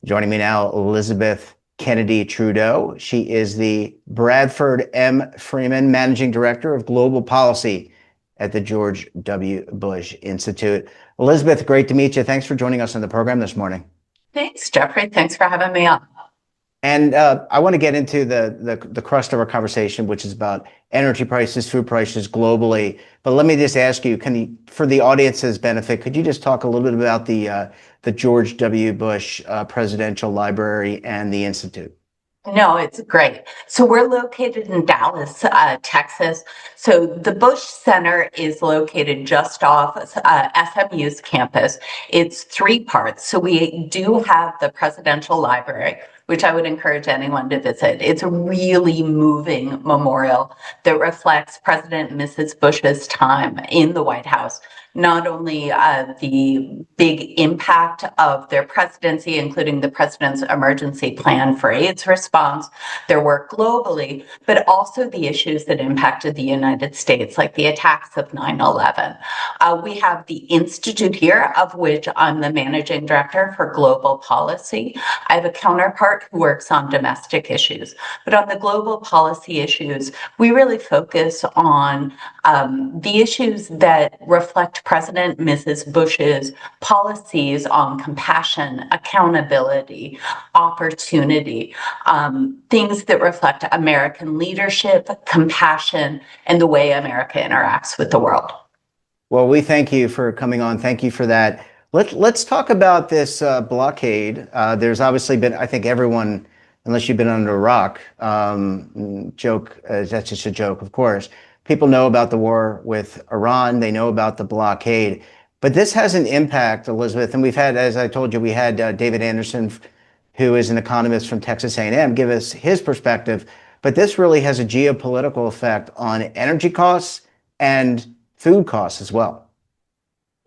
Joining me now, Elizabeth Kennedy Trudeau. She is the Bradford M. Freeman Managing Director of Global Policy at the George W. Bush Institute. Elizabeth, great to meet you. Thanks for joining us on the program this morning. Thanks, Jeffrey. Thanks for having me on. And I want to get into the crust of our conversation, which is about energy prices, food prices globally. But let me just ask you, for the audience's benefit, could you just talk a little bit about the George W. Bush Presidential Library and the Institute? No, it's great. So we're located in Dallas, Texas. So the Bush Center is located just off SMU's campus. It's three parts. So we do have the Presidential Library, which I would encourage anyone to visit. It's a really moving memorial that reflects President and Mrs. Bush's time in the White House. Not only the big impact of their presidency, including the president's emergency plan for AIDS response, their work globally, but also the issues that impacted the United States, like the attacks of 9/11. We have the Institute here, of which I'm the managing director for global policy. I have a counterpart who works on domestic issues, but on the global policy issues, we really focus on the issues that reflect President and Mrs. Bush's policies on compassion, accountability, opportunity, things that reflect American leadership, compassion, and the way America interacts with the world. Well, we thank you for coming on. Thank you for that. Let's talk about this blockade. There's obviously been, I think everyone, unless you've been under a rock, joke, that's just a joke, of course. People know about the war with Iran. They know about the blockade. But this has an impact, Elizabeth. And we've had, as I told you, we had David Anderson, who is an economist from Texas A&M, give us his perspective. But this really has a geopolitical effect on energy costs and food costs as well.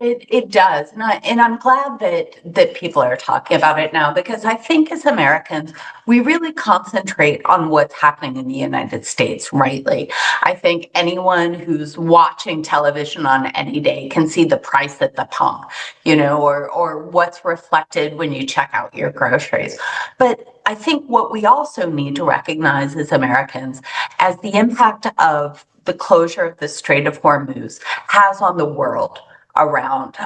It does, and I'm glad that people are talking about it now, because I think as Americans we really concentrate on what's happening in the United States rightly. I think anyone who's watching television on any day can see the price at the pump, or what's reflected when you check out your groceries. But I think what we also need to recognize as Americans as the impact of the closure of the Strait of Hormuz has on the world around.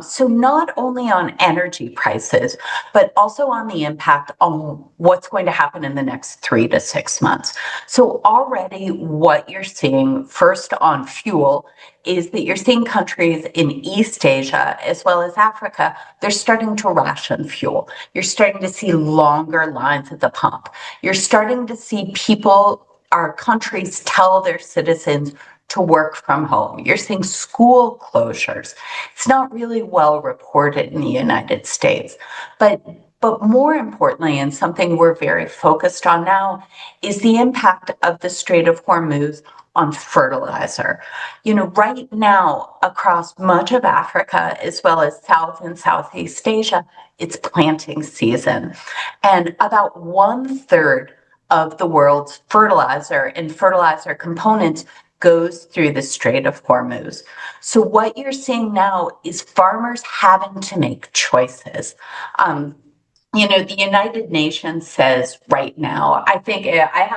So not only on energy prices, but also on the impact on what's going to happen in the next 3 to 6 months. So already what you're seeing first on fuel is that you're seeing countries in East Asia as well as Africa, they're starting to ration fuel. You're starting to see longer lines at the pump. You're starting to see people, our countries, tell their citizens to work from home. You're seeing school closures. It's not really well reported in the United States. But more importantly, and something we're very focused on now, is the impact of the Strait of Hormuz on fertilizer. Right now, across much of Africa, as well as South and Southeast Asia, it's planting season. And about 1/3 of the world's fertilizer and fertilizer components goes through the Strait of Hormuz. So what you're seeing now is farmers having to make choices. The United Nations says right now, I think I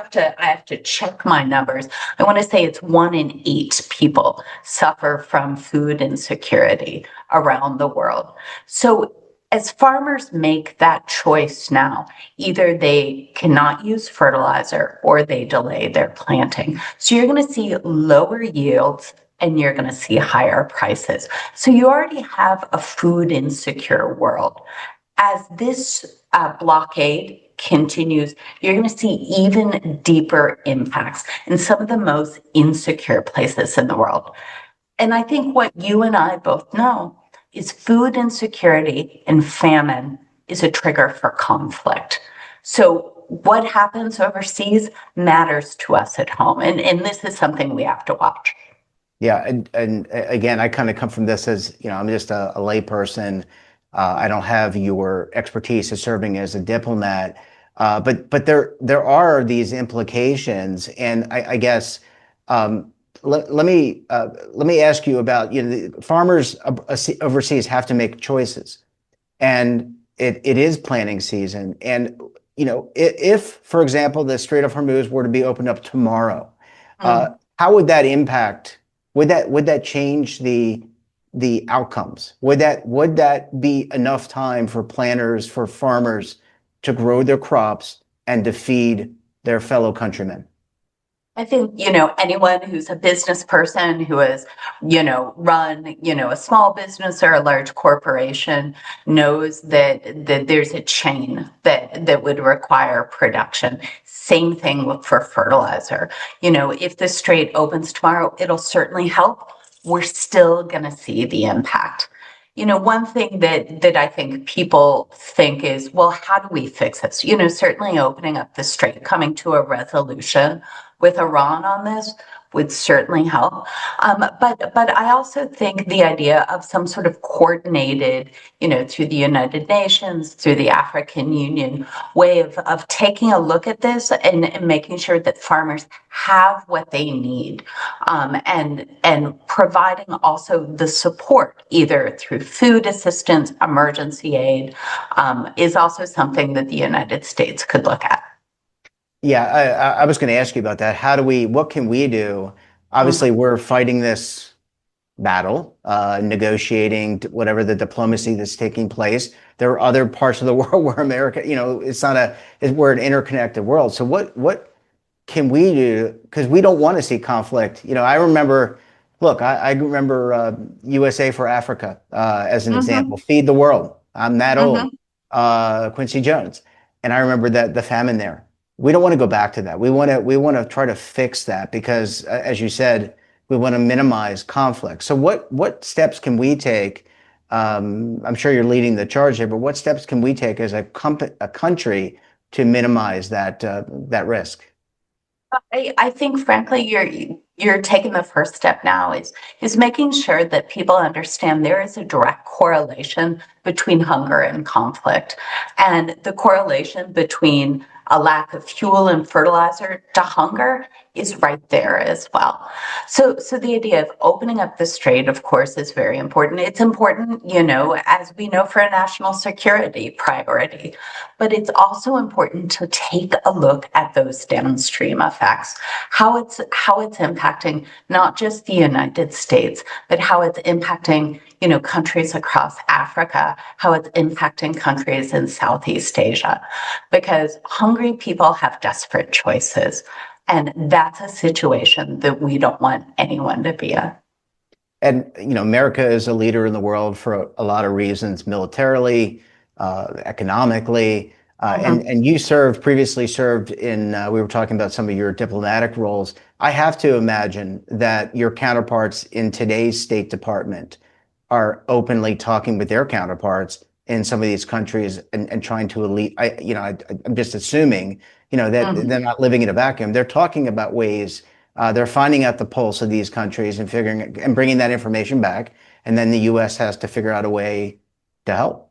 have to check my numbers. I want to say it's 1 in 8 people suffer from food insecurity around the world. So as farmers make that choice now, either they cannot use fertilizer or they delay their planting. So you're going to see lower yields and you're going to see higher prices. So you already have a food insecure world. As this blockade continues, you're going to see even deeper impacts in some of the most insecure places in the world. And I think what you and I both know is food insecurity and famine is a trigger for conflict. So what happens overseas matters to us at home. And this is something we have to watch. Yeah, and again, I kind of come from this as, I'm just a layperson. I don't have your expertise as serving as a diplomat, but there are these implications, and I guess let me ask you about the farmers overseas have to make choices, and it is planting season. And, if, for example, the Strait of Hormuz were to be opened up tomorrow, uh, Mm. how would that impact? Would that change the outcomes? Would that be enough time for planters, for farmers to grow their crops and to feed their fellow countrymen? I think, anyone who's a business person who has, run, a small business or a large corporation knows that there's a chain that would require production. Same thing for fertilizer. If the strait opens tomorrow, it'll certainly help. We're still going to see the impact. One thing that I think people think is, well, how do we fix this? Certainly opening up the strait, coming to a resolution with Iran on this would certainly help. But I also think the idea of some sort of coordinated, through the United Nations, through the African Union, way of taking a look at this and making sure that farmers have what they need, and providing also the support either through food assistance, emergency aid, is also something that the United States could look at. Yeah, I was going to ask you about that. What can we do? Mhm. Obviously, we're fighting this battle, negotiating whatever the diplomacy that's taking place. There are other parts of the world where America, we're an interconnected world. So what can we do? Because we don't want to see conflict. I remember, look, I remember USA for Africa as an example. Mhm. Feed the world. I'm that old. Mhm. Quincy Jones, and I remember that the famine there. We don't want to go back to that. We want to try to fix that because, as you said, we want to minimize conflict. So what steps can we take? I'm sure you're leading the charge here, but what steps can we take as a country to minimize that risk? I think frankly you're taking the first step now is making sure that people understand there is a direct correlation between hunger and conflict, and the correlation between a lack of fuel and fertilizer to hunger is right there as well. So the idea of opening up the strait, of course, is very important. It's important, as we know, for a national security priority, but it's also important to take a look at those downstream effects, how it's impacting not just the United States, but how it's impacting, countries across Africa, how it's impacting countries in Southeast Asia, because hungry people have desperate choices. And that's a situation that we don't want anyone to be in. And America is a leader in the world for a lot of reasons, militarily, economically, and you previously served in. We were talking about some of your diplomatic roles. I have to imagine that your counterparts in today's State Department are openly talking with their counterparts in some of these countries and trying to elite. I'm just assuming, that Mhm. they're not living in a vacuum. They're talking about ways. They're finding out the pulse of these countries and figuring and bringing that information back, and then the U.S. has to figure out a way to help.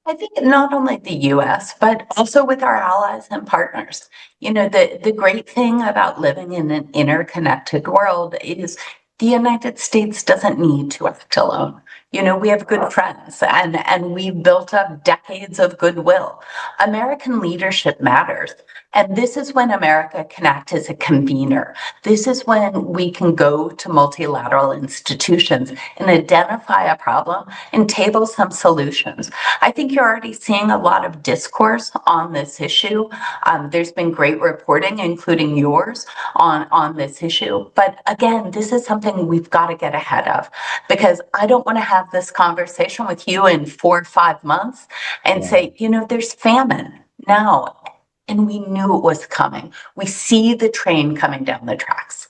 I think not only the US, but also with our allies and partners. The great thing about living in an interconnected world is the United States doesn't need to act alone. We have good friends and we've built up decades of goodwill. American leadership matters. And this is when America can act as a convener. This is when we can go to multilateral institutions and identify a problem and table some solutions. I think you're already seeing a lot of discourse on this issue. There's been great reporting, including yours, on this issue. But again, this is something we've got to get ahead of, because I don't want to have this conversation with you in 4 or 5 months and Yeah. say, there's famine now. And we knew it was coming. We see the train coming down the tracks.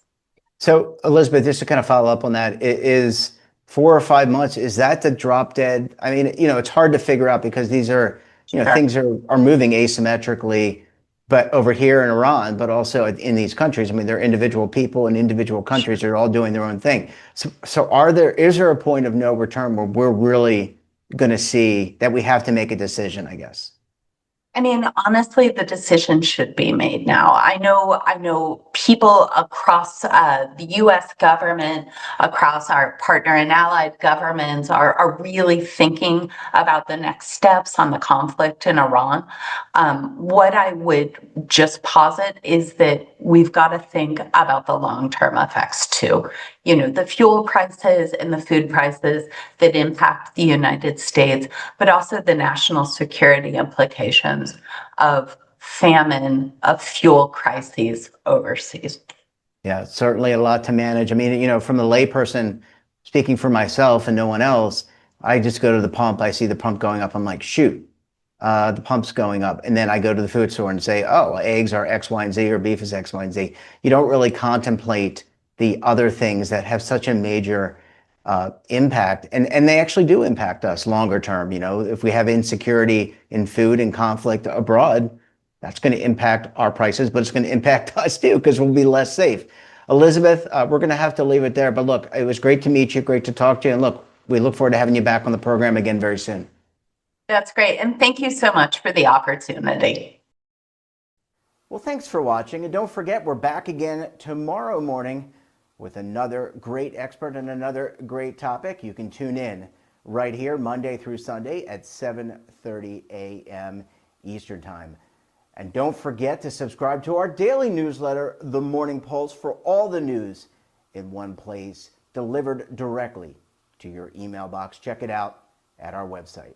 So, Elizabeth, just to kind of follow up on that, is 4 or 5 months, is that the drop dead? I mean, it's hard to figure out because these are, Sure. things are moving asymmetrically, but over here in Iran, but also in these countries. I mean, they're individual people and individual countries are all doing their own thing. So is there a point of no return where we're really going to see that we have to make a decision, I guess? I mean, honestly, the decision should be made now. I know people across the US government, across our partner and allied governments are really thinking about the next steps on the conflict in Iran. What I would just posit is that we've got to think about the long-term effects too. You know, the fuel prices and the food prices that impact the United States, but also the national security implications of famine, of fuel crises overseas. Yeah, certainly a lot to manage. I mean, from the layperson, speaking for myself and no one else, I just go to the pump. I see the pump going up. I'm like, shoot, the pump's going up. And then I go to the food store and say, oh, eggs are X, Y, and Z, or beef is X, Y, and Z. You don't really contemplate the other things that have such a major impact. And they actually do impact us longer term. If we have insecurity in food and conflict abroad, that's going to impact our prices, but it's going to impact us too because we'll be less safe. Elizabeth, we're going to have to leave it there. But look, it was great to meet you, great to talk to you. And look, we look forward to having you back on the program again very soon. That's great. And thank you so much for the opportunity. Well, thanks for watching. And don't forget, we're back again tomorrow morning with another great expert and another great topic. You can tune in right here Monday through Sunday at 7:30 a.m. Eastern Time. And don't forget to subscribe to our daily newsletter, The Morning Pulse, for all the news in one place, delivered directly to your email box. Check it out at our website.